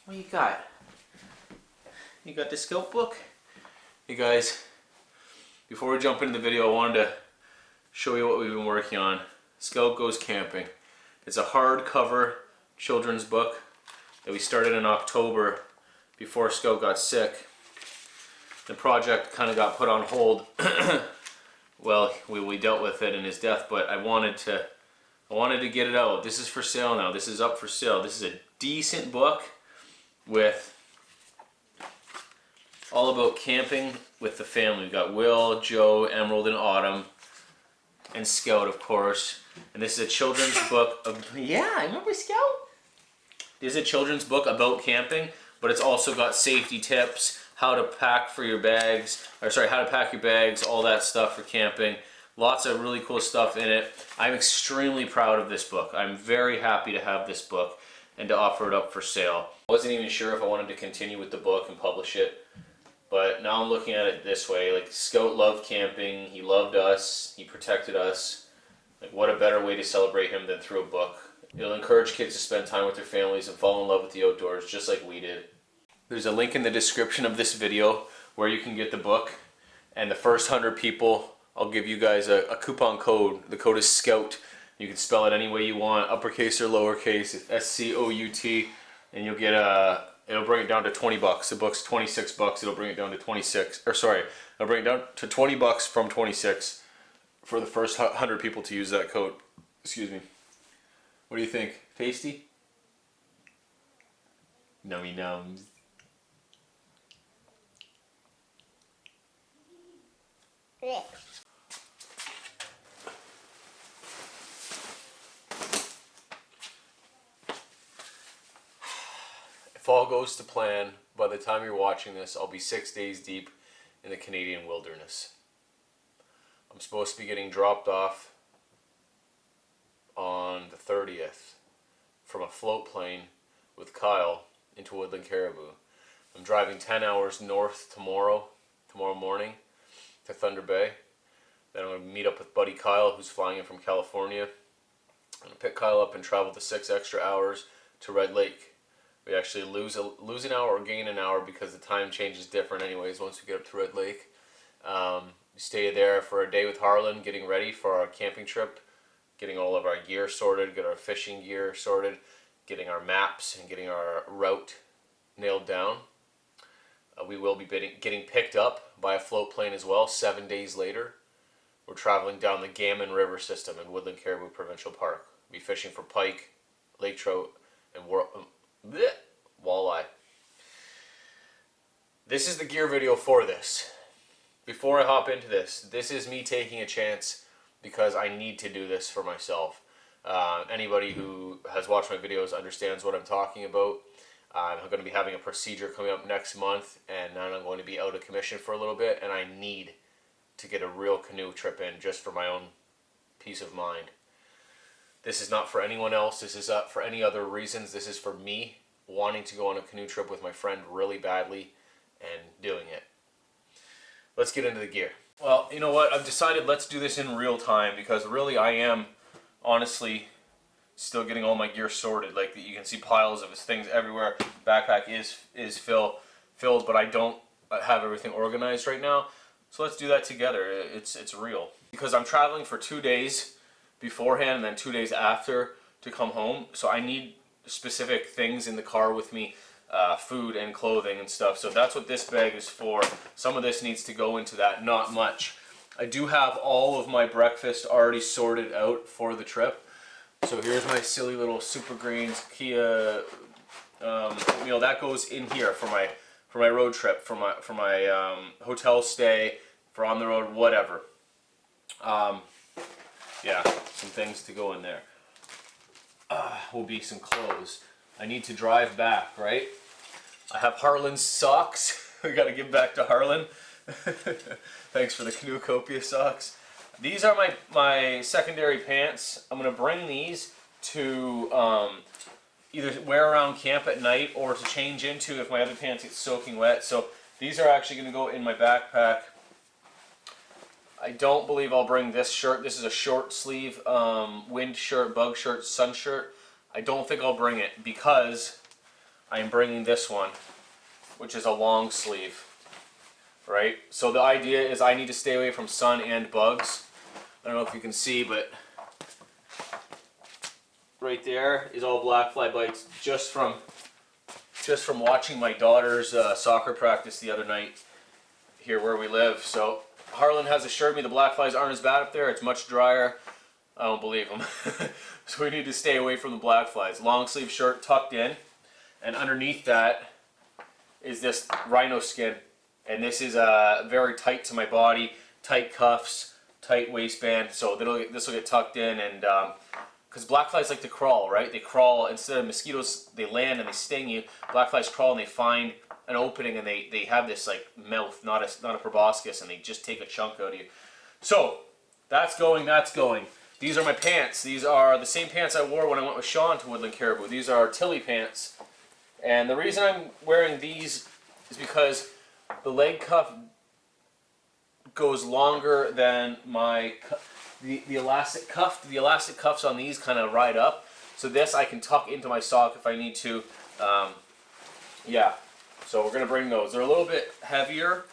What you got? You got the scout book? Hey guys, before we jump into the video, I wanted to show you what we've been working on. Scout Goes Camping. It's a hardcover children's book that we started in October before Scout got sick. The project kind of got put on hold. Well, we dealt with it in his death, but I wanted to get it out. This is for sale now. This is up for sale. This is a decent book with all about camping with the family. We've got Will, Joe, Emerald, and Autumn, and Scout, of course. And this is a children's book of, yeah, I remember Scout. This is a children's book about camping, but it's also got safety tips, how to pack for your bags, or sorry, how to pack your bags, all that stuff for camping. Lots of really cool stuff in it. I'm extremely proud of this book. I'm very happy to have this book and to offer it up for sale. I wasn't even sure if I wanted to continue with the book and publish it, but now I'm looking at it this way. Like, Scout loved camping, he loved us, he protected us. Like, what a better way to celebrate him than through a book. It'll encourage kids to spend time with their families and fall in love with the outdoors, just like we did. There's a link in the description of this video where you can get the book, and the first 100 people, I'll give you guys a coupon code. The code is SCOUT. You can spell it any way you want, uppercase or lowercase. It's S-C-O-U-T, and you'll get it'll bring it down to 20 bucks. The book's 26 bucks. It'll bring it down to 26, or sorry, it'll bring it down to 20 bucks from 26 for the first 100 people to use that code. Excuse me. What do you think? Tasty? Nummy nums. If all goes to plan, by the time you're watching this, I'll be 6 days deep in the Canadian wilderness. I'm supposed to be getting dropped off on the 30th from a float plane with Kyle into Woodland Caribou. I'm driving 10 hours north tomorrow morning to Thunder Bay. Then I'm going to meet up with buddy Kyle, who's flying in from California. I'm going to pick Kyle up and travel the 6 extra hours to Red Lake. We actually lose an hour or gain an hour because the time change is different anyways once we get up to Red Lake. We stay there for a day with Harlan, getting ready for our camping trip, getting all of our gear sorted, get our fishing gear sorted, getting our maps and getting our route nailed down. We will be getting picked up by a float plane as well 7 days later. We're traveling down the Gammon River system in Woodland Caribou Provincial Park. We'll be fishing for pike, lake trout, and walleye. This is the gear video for this. Before I hop into this, this is me taking a chance because I need to do this for myself. Anybody who has watched my videos understands what I'm talking about. I'm going to be having a procedure coming up next month, and then I'm going to be out of commission for a little bit, and I need to get a real canoe trip in just for my own peace of mind. This is not for anyone else. This is not for any other reasons. This is for me wanting to go on a canoe trip with my friend really badly and doing it. Let's get into the gear. Well, you know what? I've decided let's do this in real time because really I am honestly still getting all my gear sorted. Like, you can see piles of things everywhere. Backpack is filled, but I don't have everything organized right now. So let's do that together. It's real. Because I'm traveling for 2 days beforehand and then 2 days after to come home. So I need specific things in the car with me, food and clothing and stuff. So that's what this bag is for. Some of this needs to go into that, not much. I do have all of my breakfast already sorted out for the trip. So here's my silly little Super Greens Kia meal that goes in here for my road trip, for my hotel stay, for on the road, whatever. Yeah, some things to go in there. Will be some clothes. I need to drive back, right? I have Harlan's socks. We got to give back to Harlan. Thanks for the Canoecopia socks. These are my secondary pants. I'm going to bring these to either wear around camp at night or to change into if my other pants get soaking wet. So these are actually going to go in my backpack. I don't believe I'll bring this shirt. This is a short sleeve wind shirt, bug shirt, sun shirt. I don't think I'll bring it because I'm bringing this one, which is a long sleeve, right? So the idea is I need to stay away from sun and bugs. I don't know if you can see, but right there is all black fly bites just from watching my daughter's soccer practice the other night here where we live. So Harlan has assured me the black flies aren't as bad up there. It's much drier. I don't believe him. So we need to stay away from the black flies. Long sleeve shirt tucked in, and underneath that is this rhino skin, and this is very tight to my body, tight cuffs, tight waistband, so this will get tucked in, and because black flies like to crawl, right? They crawl, instead of mosquitoes, they land and they sting you. Black flies crawl and they find an opening, and they have this like mouth, not a proboscis, and they just take a chunk out of you. So that's going. These are my pants. These are the same pants I wore when I went with Sean to Woodland Caribou. These are Tilly pants. And the reason I'm wearing these is because the leg cuff goes longer than the elastic cuff. The elastic cuffs on these kind of ride up. So this I can tuck into my sock if I need to. Yeah. So we're going to bring those. They're a little bit heavier.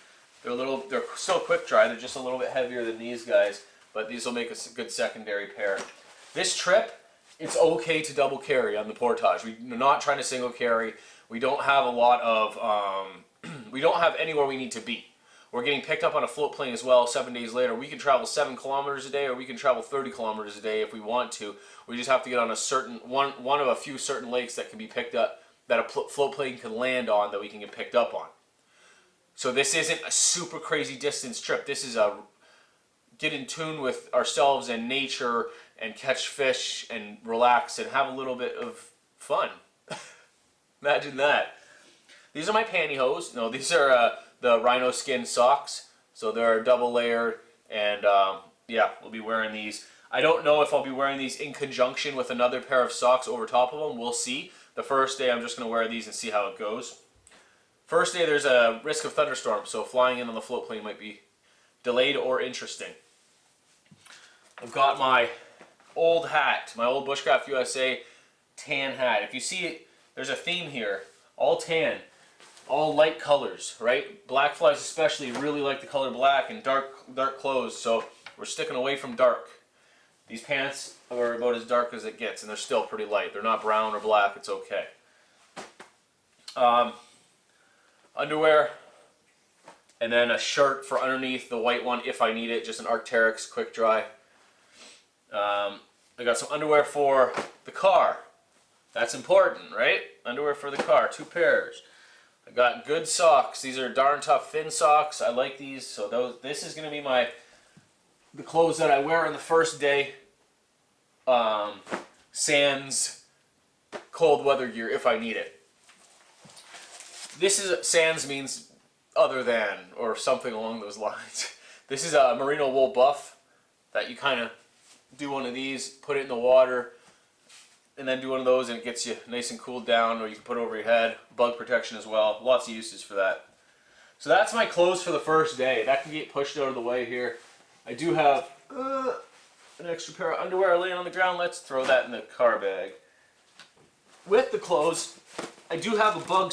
They're still quick dry. They're just a little bit heavier than these guys. But these will make a good secondary pair. This trip, it's okay to double carry on the portage. We're not trying to single carry. We don't have a lot of, we don't have anywhere we need to be. We're getting picked up on a float plane as well 7 days later. We can travel 7 kilometers a day, or we can travel 30 kilometers a day if we want to. We just have to get on a certain, one of a few certain lakes that can be picked up, that a float plane can land on, that we can get picked up on. So this isn't a super crazy distance trip. This is a get in tune with ourselves and nature and catch fish and relax and have a little bit of fun. Imagine that. These are my pantyhose. No, these are the rhino skin socks. So they're double layered, and yeah, we'll be wearing these. I don't know if I'll be wearing these in conjunction with another pair of socks over top of them. We'll see. The first day I'm just going to wear these and see how it goes. First day there's a risk of thunderstorm, so flying in on the float plane might be delayed or interesting. I've got my old hat, my old Bushcraft USA tan hat. If you see it, there's a theme here. All tan, all light colors, right? Black flies especially really like the color black, and dark clothes, so we're sticking away from dark. These pants are about as dark as it gets, and they're still pretty light. They're not brown or black, it's okay. Underwear, and then a shirt for underneath, the white one if I need it, just an Arc'teryx quick dry. I got some underwear for the car. That's important, right? Underwear for the car, 2 pairs. I got good socks. These are darn tough thin socks. I like these. So this is going to be the clothes that I wear on the first day. Sans cold weather gear if I need it. This is sans means other than, or something along those lines. This is a merino wool buff that you kind of do one of these, put it in the water, and then do one of those, and it gets you nice and cooled down, or you can put it over your head. Bug protection as well. Lots of uses for that. So that's my clothes for the first day. That can get pushed out of the way here. I do have an extra pair of underwear laying on the ground. Let's throw that in the car bag. With the clothes, I do have a bug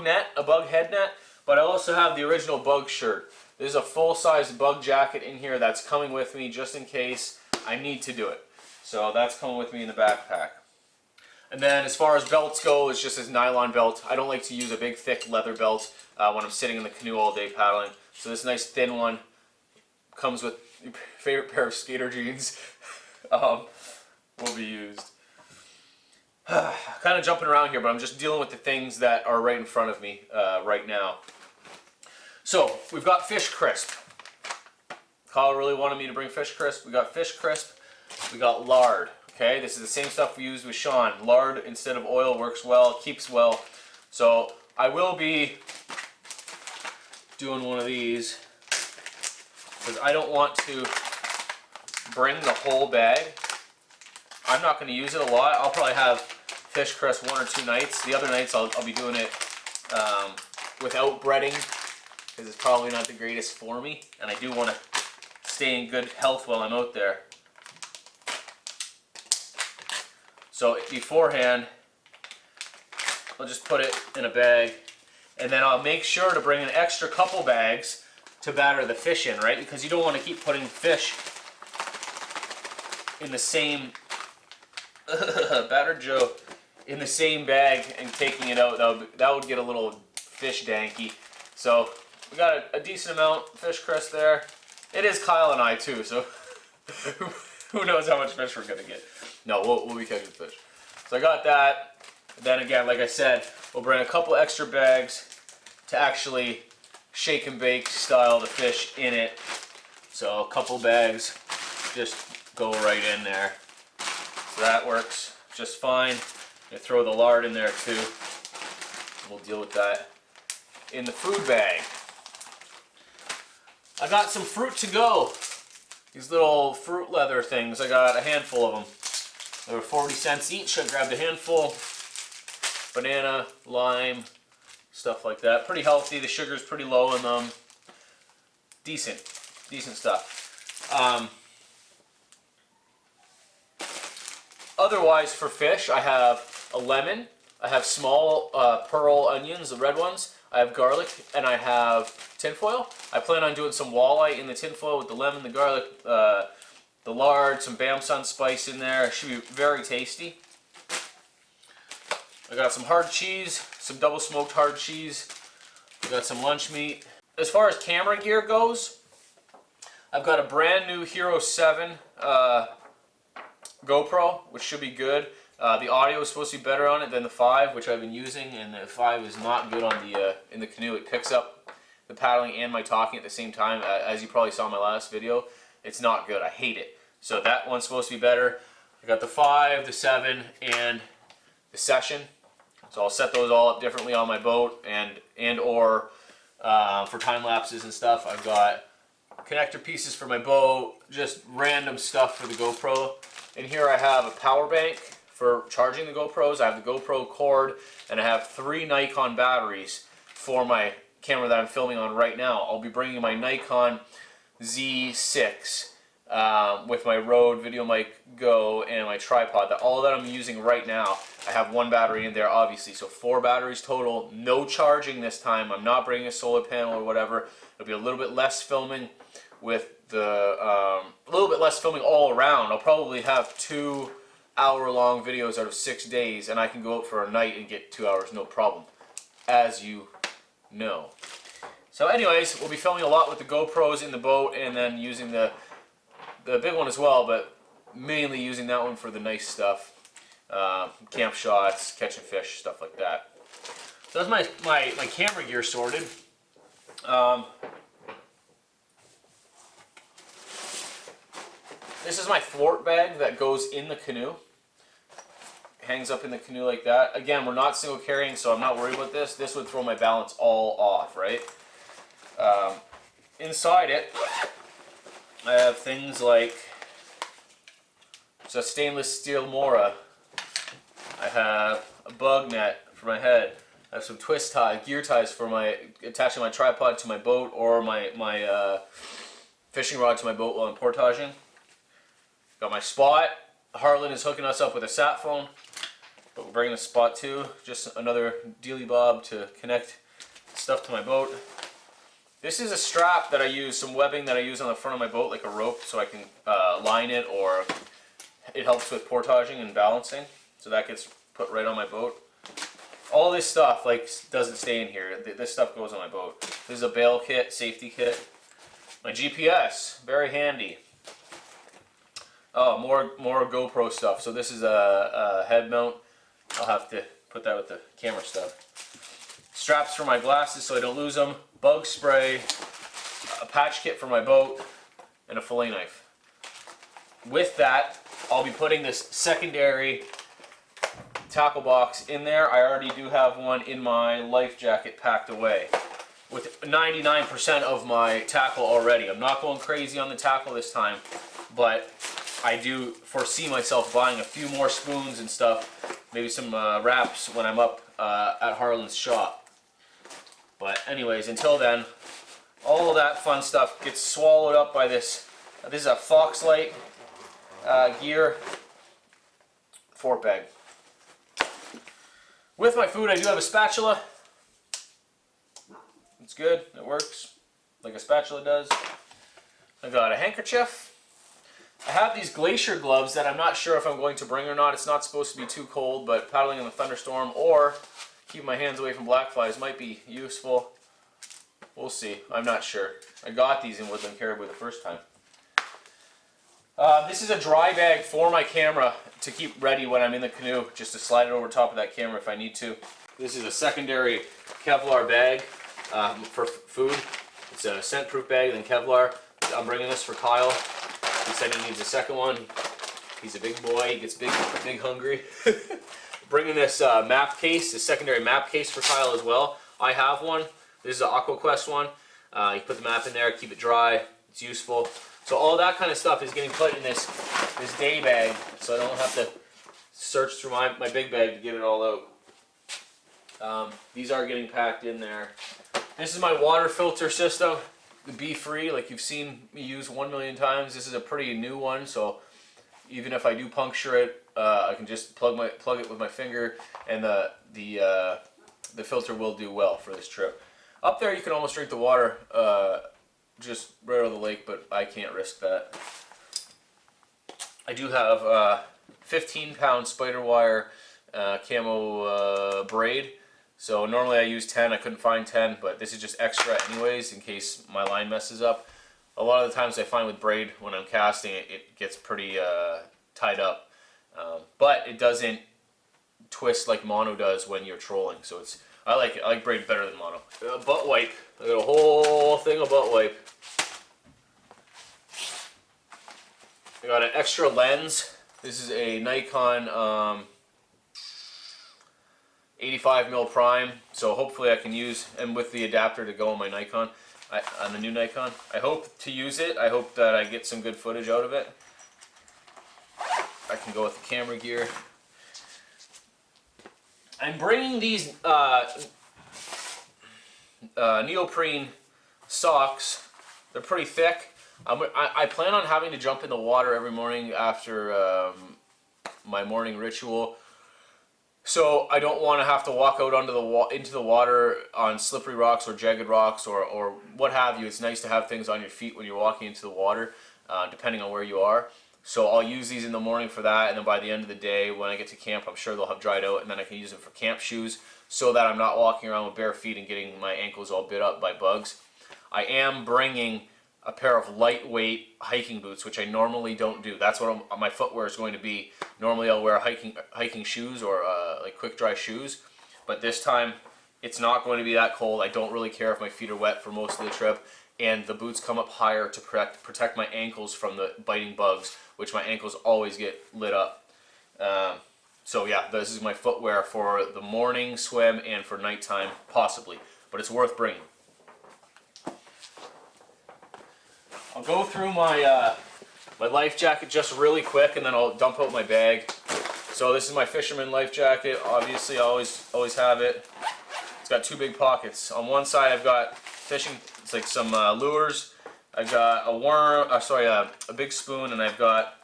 net, a bug head net, but I also have the original bug shirt. There's a full-size bug jacket in here that's coming with me just in case I need to do it. So that's coming with me in the backpack. And then as far as belts go, it's just this nylon belt. I don't like to use a big thick leather belt when I'm sitting in the canoe all day paddling. So this nice thin one comes with your favorite pair of skater jeans. Will be used. Kind of jumping around here, but I'm just dealing with the things that are right in front of me right now. So we've got fish crisp. Kyle really wanted me to bring fish crisp. We got fish crisp. We got lard. Okay, this is the same stuff we used with Sean. Lard instead of oil works well, keeps well. So I will be doing one of these because I don't want to bring the whole bag. I'm not going to use it a lot. I'll probably have fish crisp 1 or 2 nights. The other nights I'll be doing it without breading because it's probably not the greatest for me, and I do want to stay in good health while I'm out there. So beforehand, I'll just put it in a bag, and then I'll make sure to bring an extra couple bags to batter the fish in, right? Because you don't want to keep putting fish in the same battered Joe in the same bag and taking it out. That would get a little fish danky. So we got a decent amount of fish crust there. It is Kyle and I too, so who knows how much fish we're gonna get. No, we'll be catching fish. So I got that. Then again, like I said, we'll bring a couple extra bags to actually shake and bake style the fish in it. So a couple bags just go right in there. So that works just fine. I throw the lard in there too. We'll deal with that in the food bag. I got some fruit to go. These little fruit leather things, I got a handful of them. They were 40 cents each. I grabbed a handful. Banana, lime, stuff like that. Pretty healthy. The sugar's pretty low in them. Decent stuff. Otherwise, for fish, I have a lemon. I have small pearl onions, the red ones. I have garlic, and I have tinfoil. I plan on doing some walleye in the tinfoil with the lemon, the garlic, the lard, some Bamsun spice in there. It should be very tasty. I got some hard cheese, some double smoked hard cheese. I got some lunch meat. As far as camera gear goes, I've got a brand new Hero 7 GoPro, which should be good. The audio is supposed to be better on it than the 5, which I've been using, and the 5 is not good on the in the canoe. It picks up the paddling and my talking at the same time, as you probably saw in my last video. It's not good. I hate it. So that one's supposed to be better. I got the 5, the 7, and the Session. So I'll set those all up differently on my boat, and or for time lapses and stuff. I've got connector pieces for my boat, just random stuff for the GoPro. And here I have a power bank for charging the GoPros. I have the GoPro cord, and I have 3 Nikon batteries for my camera that I'm filming on right now. I'll be bringing my Nikon Z6 with my Rode VideoMic Go and my tripod. All that I'm using right now. I have 1 battery in there, obviously, so 4 batteries total. No charging this time. I'm not bringing a solar panel or whatever. It'll be a little bit less filming with the a little bit less filming all around. I'll probably have 2 hour-long videos out of 6 days, and I can go out for a night and get 2 hours, no problem, as you know. So anyways, we'll be filming a lot with the GoPros in the boat, and then using the big one as well, but mainly using that one for the nice stuff, camp shots, catching fish, stuff like that. So that's my camera gear sorted. This is my thwart bag that goes in the canoe. Hangs up in the canoe like that. Again, we're not single carrying, so I'm not worried about this. This would throw my balance all off, right? Inside it, I have things like it's a stainless steel Mora. I have a bug net for my head. I have some twist tie, gear ties for attaching my tripod to my boat, or my fishing rod to my boat while I'm portaging. Got my spot. Harlan is hooking us up with a sat phone, but we're bringing the spot too. Just another dealy bob to connect stuff to my boat. This is a strap that I use, some webbing that I use on the front of my boat, like a rope, so I can line it, or it helps with portaging and balancing. So that gets put right on my boat. All this stuff doesn't stay in here. This stuff goes on my boat. This is a bail kit, safety kit. My GPS, very handy. Oh, more GoPro stuff. So this is a head mount. I'll have to put that with the camera stub. Straps for my glasses so I don't lose them. Bug spray, a patch kit for my boat, and a fillet knife. With that, I'll be putting this secondary tackle box in there. I already do have one in my life jacket packed away with 99% of my tackle already. I'm not going crazy on the tackle this time, but I do foresee myself buying a few more spoons and stuff, maybe some wraps when I'm up at Harlan's shop. But anyways, until then, all of that fun stuff gets swallowed up by this. This is a Foxlight gear thwart bag. With my food, I do have a spatula. It's good, it works like a spatula does. I got a handkerchief. I have these glacier gloves that I'm not sure if I'm going to bring or not. It's not supposed to be too cold, but paddling in a thunderstorm or keep my hands away from black flies might be useful. We'll see. I'm not sure. I got these in Woodland Caribou the first time. This is a dry bag for my camera to keep ready when I'm in the canoe, just to slide it over top of that camera if I need to. This is a secondary Kevlar bag for food. It's a scent-proof bag, then Kevlar. I'm bringing this for Kyle. He said he needs a second one. He's a big boy. He gets big hungry. Bringing this map case, this secondary map case for Kyle as well. I have one. This is an AquaQuest one. You put the map in there, keep it dry. It's useful. So all that kind of stuff is getting put in this day bag, so I don't have to search through my big bag to get it all out. These are getting packed in there. This is my water filter system, the Be Free, like you've seen me use 1,000,000 times. This is a pretty new one, so even if I do puncture it, I can just plug it with my finger, and the filter will do well for this trip. Up there, you can almost drink the water just right out of the lake, but I can't risk that. I do have 15-pound spider wire camo braid. So normally I use 10, I couldn't find 10, but this is just extra anyways in case my line messes up. A lot of the times I find with braid when I'm casting it gets pretty tied up. But it doesn't twist like mono does when you're trolling, so I like it. I like braid better than mono. Butt wipe. I got a whole thing of butt wipe. I got an extra lens. This is a Nikon 85mm prime, so hopefully I can use, and with the adapter to go on my Nikon, on the new Nikon. I hope to use it. I hope that I get some good footage out of it. I can go with the camera gear. I'm bringing these neoprene socks. They're pretty thick. I plan on having to jump in the water every morning after my morning ritual. So I don't want to have to walk out into the water on slippery rocks or jagged rocks or what have you. It's nice to have things on your feet when you're walking into the water, depending on where you are. So I'll use these in the morning for that, and then by the end of the day, when I get to camp, I'm sure they'll have dried out, and then I can use them for camp shoes so that I'm not walking around with bare feet and getting my ankles all bit up by bugs. I am bringing a pair of lightweight hiking boots, which I normally don't do. That's what my footwear is going to be. Normally I'll wear hiking shoes or like quick dry shoes, but this time it's not going to be that cold. I don't really care if my feet are wet for most of the trip, and the boots come up higher to protect my ankles from the biting bugs, which my ankles always get lit up. So yeah, this is my footwear for the morning swim and for nighttime possibly, but it's worth bringing. I'll go through my my life jacket just really quick, and then I'll dump out my bag. So this is my fisherman life jacket. Obviously, I always have it. It's got two big pockets. On one side, I've got fishing. It's like some lures. I've got a worm. A big spoon, and I've got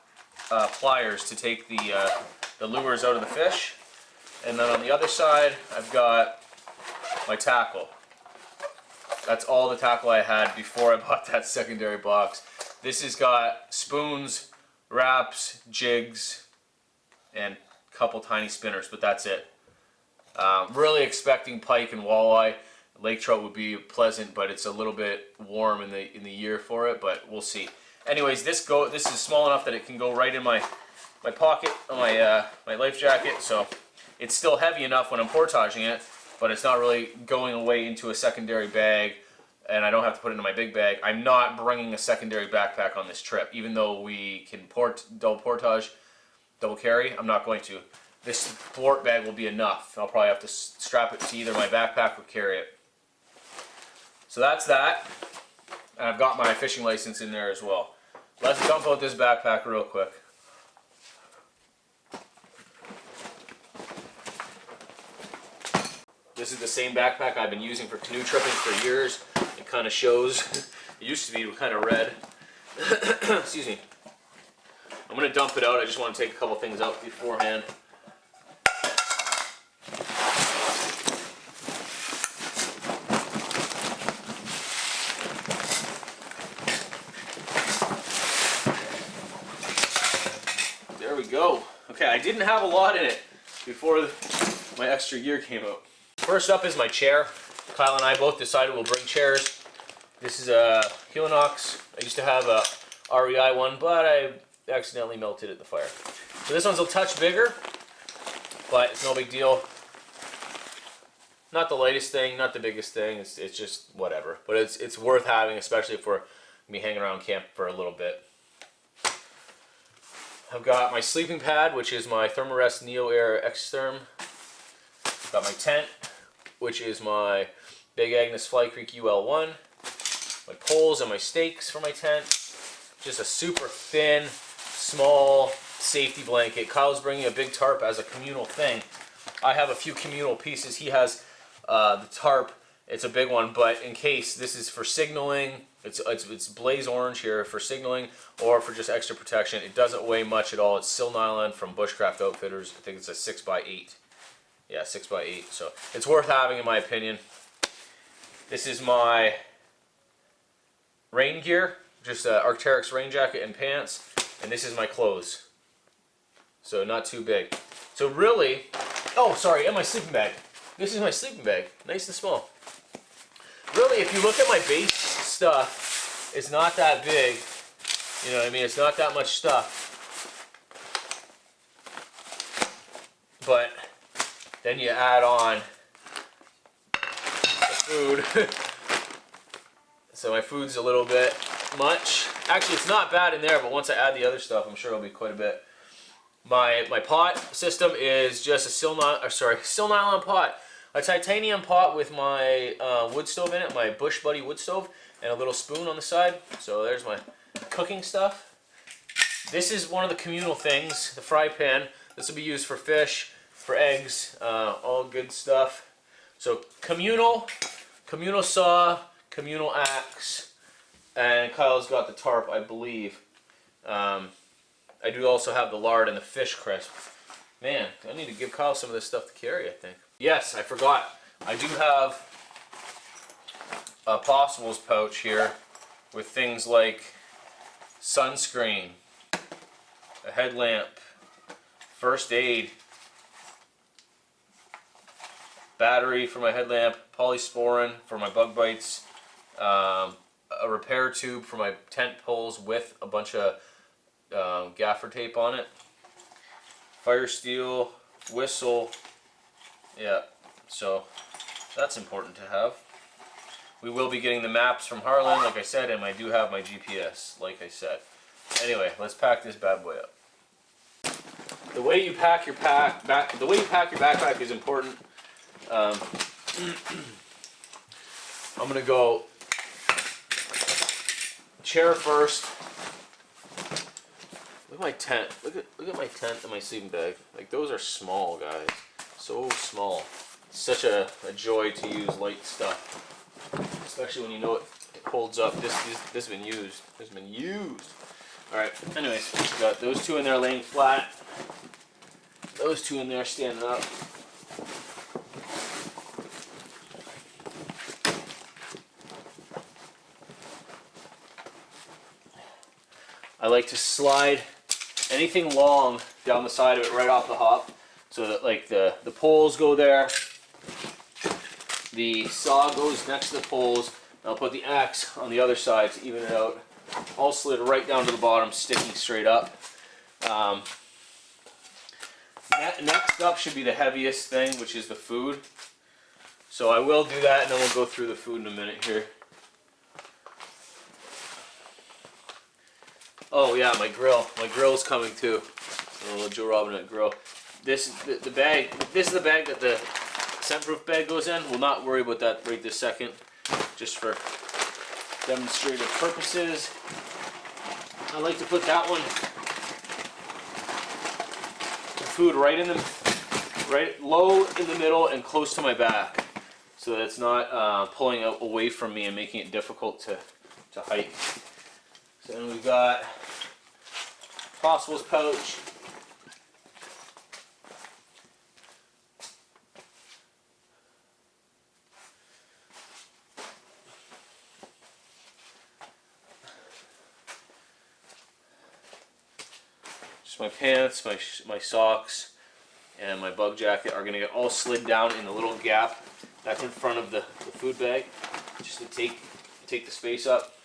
pliers to take the lures out of the fish. And then on the other side, I've got my tackle. That's all the tackle I had before I bought that secondary box. This has got spoons, wraps, jigs, and a couple tiny spinners, but that's it. Really expecting pike and walleye. Lake trout would be pleasant, but it's a little bit warm in the year for it, but we'll see. Anyways, this is small enough that it can go right in my pocket, my life jacket, so it's still heavy enough when I'm portaging it, but it's not really going away into a secondary bag, and I don't have to put it in my big bag. I'm not bringing a secondary backpack on this trip, even though we can double portage, double carry. I'm not going to. This sport bag will be enough. I'll probably have to strap it to either my backpack or carry it. So that's that, and I've got my fishing license in there as well. Let's dump out this backpack real quick. This is the same backpack I've been using for canoe tripping for years. It kind of shows. It used to be kind of red. Excuse me. I'm going to dump it out. I just want to take a couple things out beforehand. Okay, I didn't have a lot in it before my extra gear came out. First up is my chair. Kyle and I both decided we'll bring chairs. This is a Helinox. I used to have a REI one, but I accidentally melted it in the fire. So this one's a touch bigger, but it's no big deal. Not the lightest thing, not the biggest thing. It's just whatever. But it's worth having, especially if we're gonna be hanging around camp for a little bit. I've got my sleeping pad, which is my Thermarest Neo Air Xtherm. Got my tent, which is my Big Agnes Fly Creek UL1. My poles and my stakes for my tent. Just a super thin, small safety blanket. Kyle's bringing a big tarp as a communal thing. I have a few communal pieces. He has the tarp. It's a big one, but in case this is for signaling, it's blaze orange here for signaling or for just extra protection. It doesn't weigh much at all. It's sil nylon from Bushcraft Outfitters. I think it's a 6x8. Yeah, 6x8. So it's worth having in my opinion. This is my rain gear, just Arc'teryx rain jacket and pants, and this is my clothes. So not too big. So really, oh sorry, and my sleeping bag. This is my sleeping bag, nice and small. Really, if you look at my base stuff, it's not that big. You know what I mean? It's not that much stuff. But then you add on the food. So my food's a little bit much. Actually, it's not bad in there, but once I add the other stuff, I'm sure it'll be quite a bit. My pot system is just a sil nylon pot. A titanium pot with my wood stove in it, my Bush Buddy wood stove, and a little spoon on the side. So there's my cooking stuff. This is one of the communal things, the fry pan. This will be used for fish, for eggs, all good stuff. So communal saw, communal axe, and Kyle's got the tarp, I believe. I do also have the lard and the fish crisp. Man, I need to give Kyle some of this stuff to carry, I think. Yes, I forgot. I do have a possibles pouch here with things like sunscreen, a headlamp, first aid, battery for my headlamp, polysporin for my bug bites, a repair tube for my tent poles with a bunch of gaffer tape on it, fire steel, whistle. Yeah, so that's important to have. We will be getting the maps from Harlan, like I said, and I do have my GPS, like I said. Anyway, let's pack this bad boy up. The way you pack your backpack is important. I'm gonna go chair first. Look at my tent. Look at my tent and my sleeping bag. Like those are small, guys. So small. It's such a joy to use light stuff, especially when you know it holds up. This has been used. This has been used. All right. Anyways, got those two in there laying flat. Those two in there standing up. I like to slide anything long down the side of it right off the hop, so that like the poles go there, the saw goes next to the poles, and I'll put the axe on the other side to even it out. All slid right down to the bottom, sticking straight up. Next up should be the heaviest thing, which is the food. So I will do that, and then we'll go through the food in a minute here. Oh yeah, my grill. My grill's coming too. A little Joe Robinet grill. This is the bag. This is the bag that the scent-proof bag goes in. We'll not worry about that right this second. Just for demonstrative purposes. I like to put that one, the food right low in the middle and close to my back, so that it's not pulling out away from me and making it difficult to hike. So then we've got possibles pouch. Just my pants, my socks, and my bug jacket are gonna get all slid down in the little gap that's in front of the food bag, just to take the space up.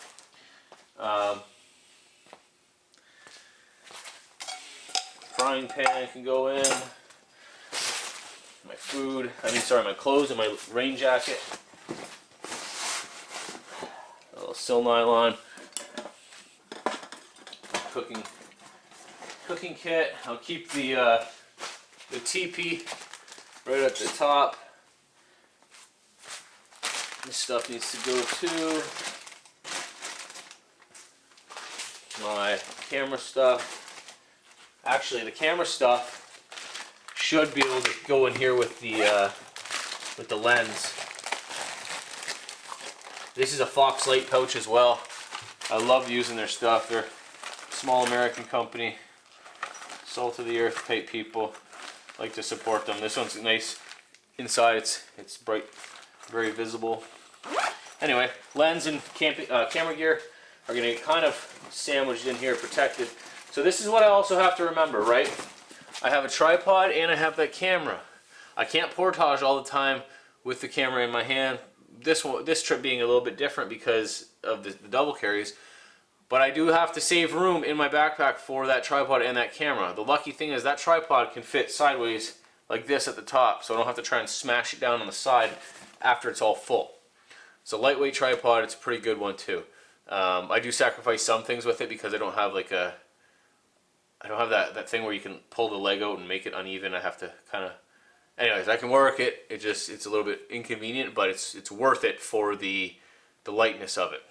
Frying pan can go in. My food, my clothes and my rain jacket. A little sil nylon. Cooking kit. I'll keep the teepee right at the top. This stuff needs to go too. My camera stuff. Actually, the camera stuff should be able to go in here with the lens. This is a Fox Light pouch as well. I love using their stuff. They're a small American company. Salt of the earth type people. Like to support them. This one's nice inside. It's bright, very visible. Anyway, lens and camera gear are going to get kind of sandwiched in here, protected. So this is what I also have to remember, right? I have a tripod and I have that camera. I can't portage all the time with the camera in my hand. This trip being a little bit different because of the double carries. But I do have to save room in my backpack for that tripod and that camera. The lucky thing is that tripod can fit sideways like this at the top, so I don't have to try and smash it down on the side after it's all full. It's a lightweight tripod. It's a pretty good one too. I do sacrifice some things with it because I don't have that thing where you can pull the leg out and make it uneven. I have to kind of, anyways, I can work it. It's a little bit inconvenient, but it's worth it for the lightness of it.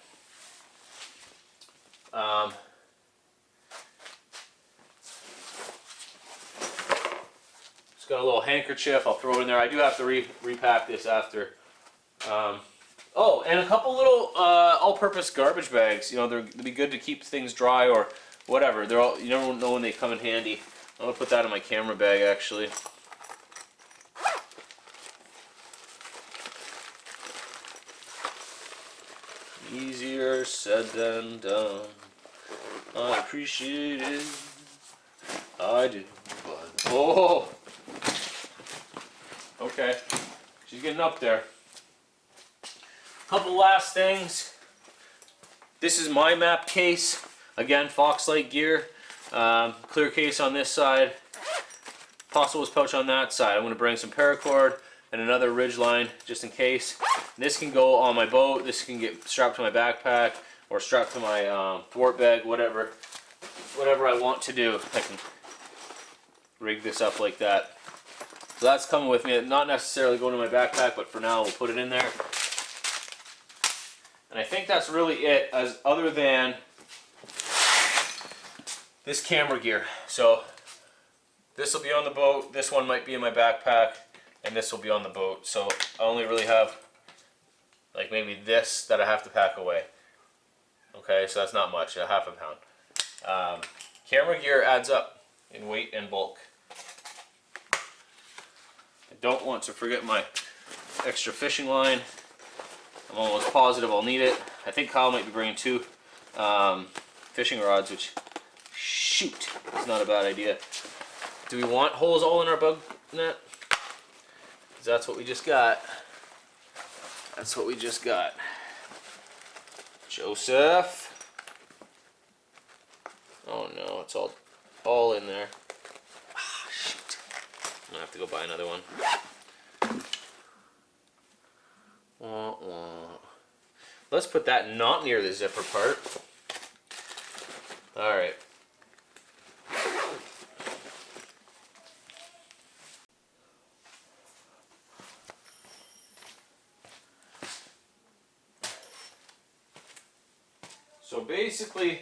Just got a little handkerchief. I'll throw it in there. I do have to repack this after. Oh, and a couple little all-purpose garbage bags. You know, they'll be good to keep things dry or whatever. They're all, you never know when they come in handy. I'm gonna put that in my camera bag actually. Easier said than done. I appreciate it. I do. But oh, okay. She's getting up there. Couple last things. This is my map case. Again, Fox Light gear. Clear case on this side. Possibles pouch on that side. I'm going to bring some paracord and another ridgeline just in case. This can go on my boat. This can get strapped to my backpack or strapped to my thwart bag. Whatever I want to do, I can rig this up like that. So that's coming with me. Not necessarily going in my backpack, but for now we'll put it in there. And I think that's really it, as other than this camera gear. So this will be on the boat, this one might be in my backpack, and this will be on the boat. So I only really have like maybe this that I have to pack away. Okay, so that's not much, a half a pound. Camera gear adds up in weight and bulk. I don't want to forget my extra fishing line. I'm almost positive I'll need it. I think Kyle might be bringing 2 fishing rods, which, shoot, is not a bad idea. Do we want holes all in our bug net? Because that's what we just got. That's what we just got. Joseph. Oh no, it's all in there. Ah, shoot. I'm gonna have to go buy another one. Wah, wah. Let's put that not near the zipper part. Alright. So basically,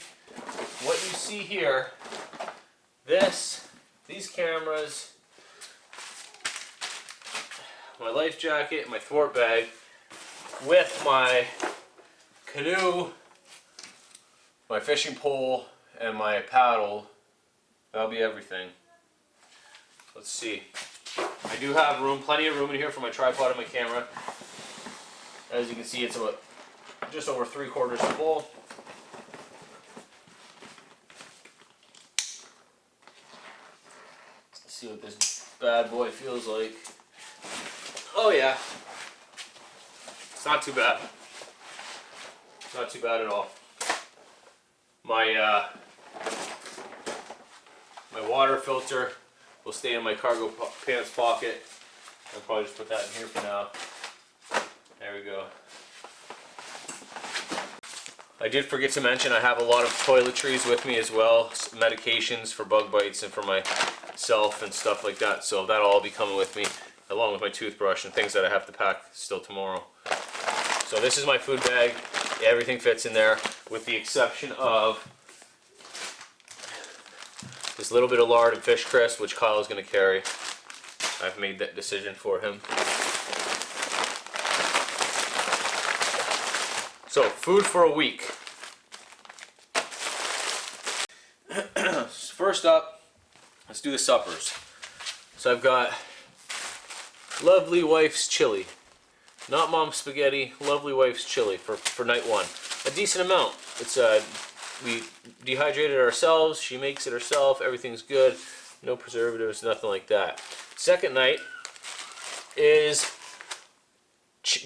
what you see here, these cameras, my life jacket, my thwart bag, with my canoe, my fishing pole, and my paddle, that'll be everything. Let's see. I do have room, plenty of room in here for my tripod and my camera. As you can see, it's about just over 3/4 full. see what this bad boy feels like. Oh yeah. It's not too bad. Not too bad at all. My my water filter will stay in my cargo pants pocket. I'll probably just put that in here for now. There we go. I did forget to mention I have a lot of toiletries with me as well, medications for bug bites and for myself and stuff like that. So that'll all be coming with me, along with my toothbrush and things that I have to pack still tomorrow. So this is my food bag. Everything fits in there, with the exception of this little bit of lard and fish crisp, which Kyle is going to carry. I've made that decision for him. So, food for a week. First up, let's do the suppers. So I've got lovely wife's chili. Not mom's spaghetti, lovely wife's chili for night one. A decent amount. It's we dehydrated it ourselves, she makes it herself, everything's good. No preservatives, nothing like that. Second night is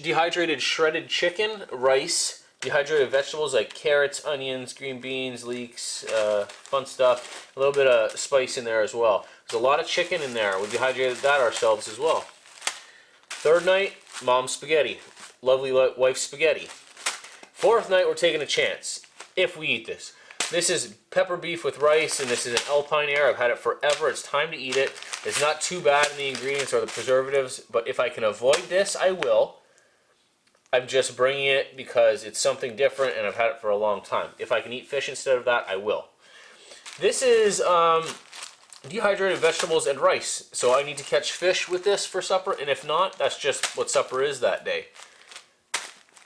dehydrated shredded chicken, rice, dehydrated vegetables like carrots, onions, green beans, leeks, fun stuff. A little bit of spice in there as well. There's a lot of chicken in there. We dehydrated that ourselves as well. Third night, mom's spaghetti. Lovely wife's spaghetti. Fourth night, we're taking a chance, if we eat this. This is pepper beef with rice, and this is an Alpine Air. I've had it forever. It's time to eat it. It's not too bad in the ingredients or the preservatives, but if I can avoid this, I will. I'm just bringing it because it's something different, and I've had it for a long time. If I can eat fish instead of that, I will. This is dehydrated vegetables and rice, so I need to catch fish with this for supper, and if not, that's just what supper is that day.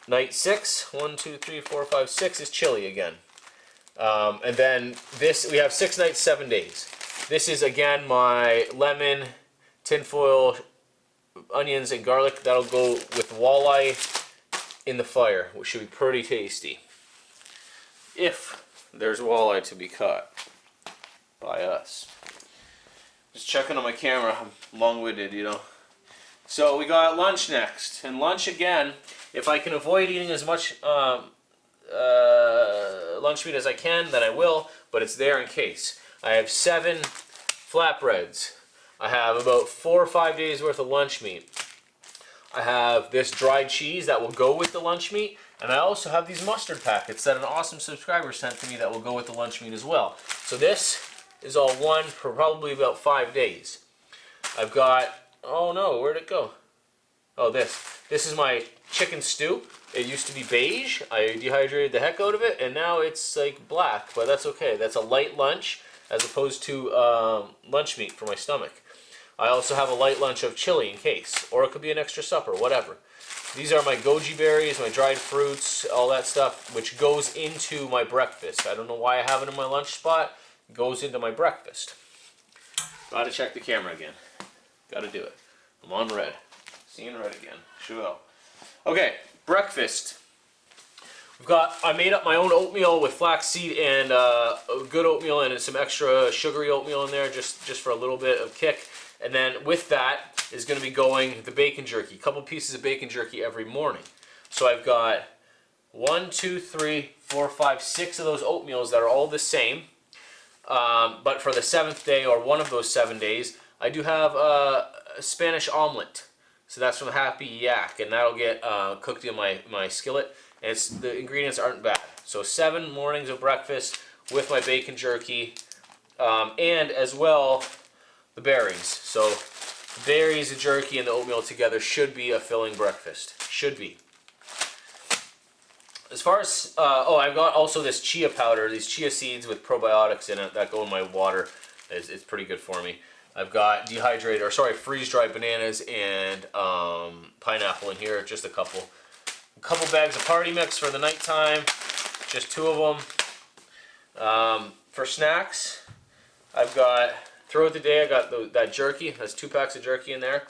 Night 6, 1, 2, 3, 4, 5, 6 is chili again. And then this, we have 6 nights, 7 days. This is again my lemon, tinfoil, onions, and garlic. That'll go with walleye in the fire, which should be pretty tasty. If there's walleye to be caught by us. Just checking on my camera, I'm long-winded, you know. So we got lunch next, and lunch again, if I can avoid eating as much lunch meat as I can, then I will, but it's there in case. I have 7 flatbreads. I have about 4 or 5 days worth of lunch meat. I have this dried cheese that will go with the lunch meat, and I also have these mustard packets that an awesome subscriber sent to me that will go with the lunch meat as well. So this is all one for probably about 5 days. I've got, oh no, where'd it go? Oh, this is my chicken stew. It used to be beige. I dehydrated the heck out of it, and now it's like black, but that's okay. That's a light lunch as opposed to lunch meat for my stomach. I also have a light lunch of chili in case, or it could be an extra supper, whatever. These are my goji berries, my dried fruits, all that stuff, which goes into my breakfast. I don't know why I have it in my lunch spot. It goes into my breakfast. Gotta check the camera again. Gotta do it. I'm on red. Seeing red again. Sure will. Okay, breakfast. I made up my own oatmeal with flaxseed and good oatmeal and some extra sugary oatmeal in there just for a little bit of kick. And then with that is going to be going the bacon jerky. A couple pieces of bacon jerky every morning. So I've got 1, 2, 3, 4, 5, 6 of those oatmeals that are all the same. But for the 7th day or one of those 7 days, I do have a Spanish omelet. So that's from Happy Yak, and that'll get cooked in my skillet. And the ingredients aren't bad. So 7 mornings of breakfast with my bacon jerky, and as well the berries. So the berries, the jerky, and the oatmeal together should be a filling breakfast. Should be. As far as I've got also this chia powder, these chia seeds with probiotics in it that go in my water. It's pretty good for me. I've got freeze-dried bananas and pineapple in here, just a couple. A couple bags of party mix for the nighttime, just 2 of them. For snacks, I've got, throughout the day, I got that jerky. That's 2 packs of jerky in there.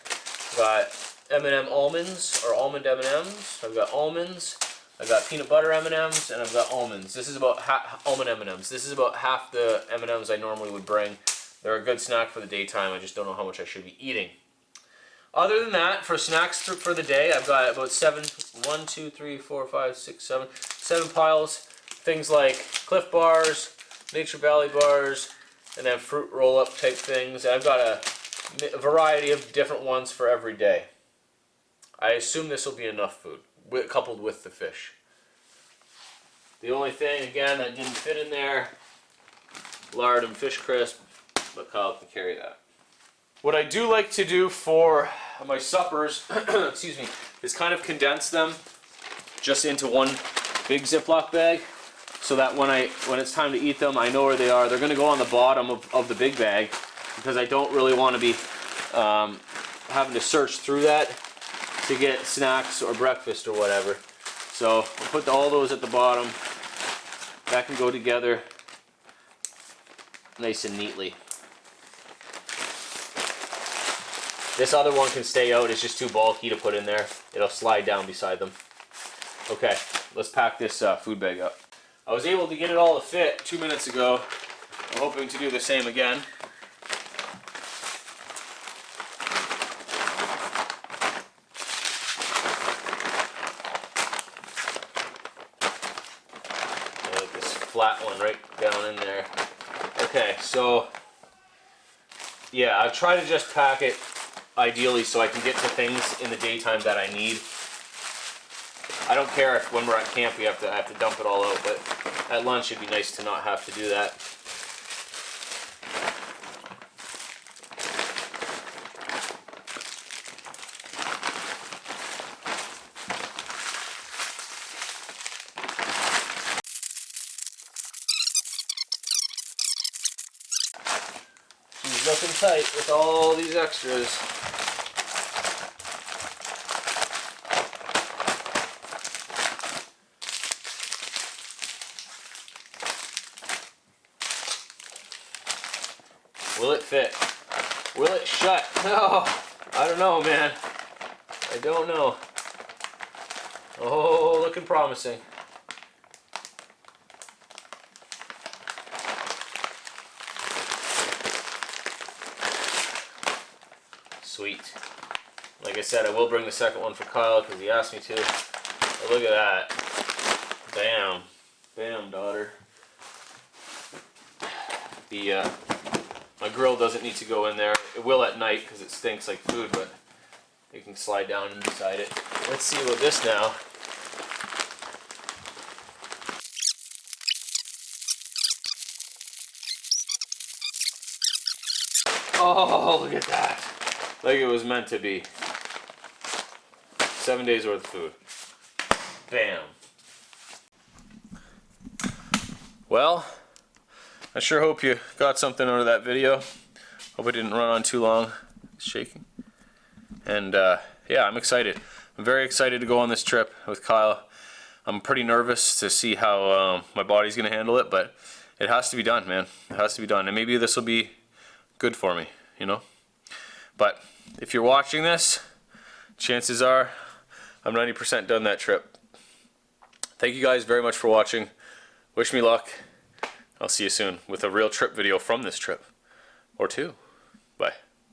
I've got M&M almonds, or almond M&Ms. I've got almonds. I've got peanut butter M&Ms, and I've got almonds. This is about almond M&Ms. This is about half the M&Ms I normally would bring. They're a good snack for the daytime. I just don't know how much I should be eating. Other than that, for snacks for the day, I've got about 7 piles. Things like Cliff Bars, Nature Valley bars, and then fruit roll-up type things. I've got a variety of different ones for every day. I assume this will be enough food, coupled with the fish. The only thing, again, that didn't fit in there, lard and fish crisp, but Kyle can carry that. What I do like to do for my suppers, excuse me, is kind of condense them just into one big Ziploc bag, so that when it's time to eat them, I know where they are. They're going to go on the bottom of the big bag, because I don't really want to be having to search through that to get snacks or breakfast or whatever. So I'll put all those at the bottom. That can go together nice and neatly. This other one can stay out. It's just too bulky to put in there. It'll slide down beside them. Okay, let's pack this food bag up. I was able to get it all to fit 2 minutes ago. I'm hoping to do the same again. Flat one right down in there. Okay, so yeah, I've tried to just pack it ideally so I can get to things in the daytime that I need. I don't care if when we're at camp I have to dump it all out, but at lunch it'd be nice to not have to do that. Looking tight with all these extras. Will it fit? Will it shut? No, I don't know, man. I don't know. Oh, looking promising. Sweet. Like I said, I will bring the second one for Kyle because he asked me to. But look at that. Bam. Bam, daughter. My grill doesn't need to go in there. It will at night because it stinks like food, but you can slide down inside it. Let's see about this now. Oh, look at that. Like it was meant to be. 7 days worth of food. Bam. Well, I sure hope you got something out of that video. Hope it didn't run on too long. It's shaking. And yeah, I'm excited. I'm very excited to go on this trip with Kyle. I'm pretty nervous to see how my body's going to handle it, but it has to be done, man. It has to be done. And maybe this will be good for me, you know? But if you're watching this, chances are I'm 90% done that trip. Thank you guys very much for watching. Wish me luck. I'll see you soon with a real trip video from this trip. Or two. Bye.